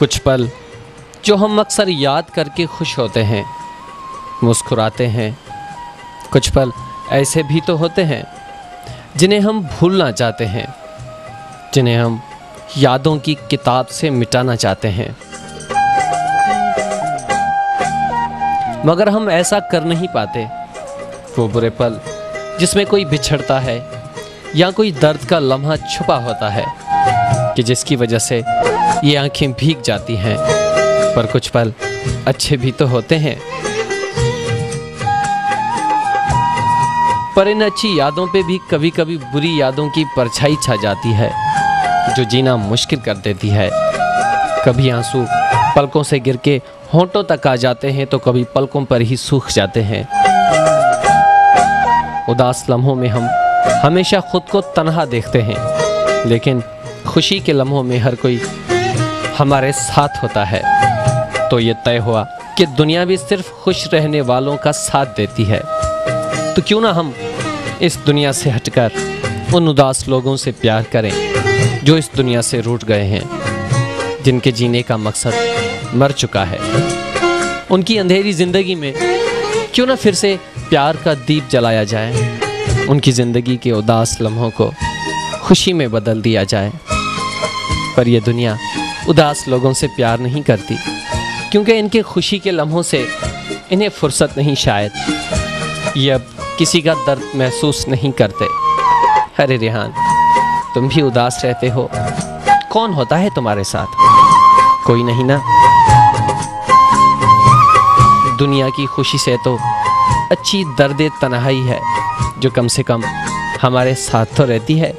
कुछ पल जो हम अक्सर याद करके खुश होते हैं, मुस्कुराते हैं। कुछ पल ऐसे भी तो होते हैं जिन्हें हम भूलना चाहते हैं, जिन्हें हम यादों की किताब से मिटाना चाहते हैं, मगर हम ऐसा कर नहीं पाते। वो बुरे पल जिसमें कोई बिछड़ता है या कोई दर्द का लम्हा छुपा होता है कि जिसकी वजह से ये आंखें भीग जाती हैं। पर कुछ पल अच्छे भी तो होते हैं। पर इन अच्छी यादों पे भी कभी कभी बुरी यादों की परछाई छा जाती है जो जीना मुश्किल कर देती है। कभी आंसू पलकों से गिर के होंठों तक आ जाते हैं तो कभी पलकों पर ही सूख जाते हैं। उदास लम्हों में हम हमेशा खुद को तन्हा देखते हैं, लेकिन खुशी के लम्हों में हर कोई हमारे साथ होता है। तो ये तय हुआ कि दुनिया भी सिर्फ खुश रहने वालों का साथ देती है। तो क्यों ना हम इस दुनिया से हटकर उन उदास लोगों से प्यार करें जो इस दुनिया से रूठ गए हैं, जिनके जीने का मकसद मर चुका है। उनकी अंधेरी जिंदगी में क्यों ना फिर से प्यार का दीप जलाया जाए, उनकी ज़िंदगी के उदास लम्हों को खुशी में बदल दिया जाए। पर यह दुनिया उदास लोगों से प्यार नहीं करती, क्योंकि इनके खुशी के लम्हों से इन्हें फुर्सत नहीं। शायद ये अब किसी का दर्द महसूस नहीं करते। अरे रेहान, तुम भी उदास रहते हो। कौन होता है तुम्हारे साथ? कोई नहीं ना। दुनिया की खुशी से तो अच्छी दर्द तन्हाई है जो कम से कम हमारे साथ तो रहती है।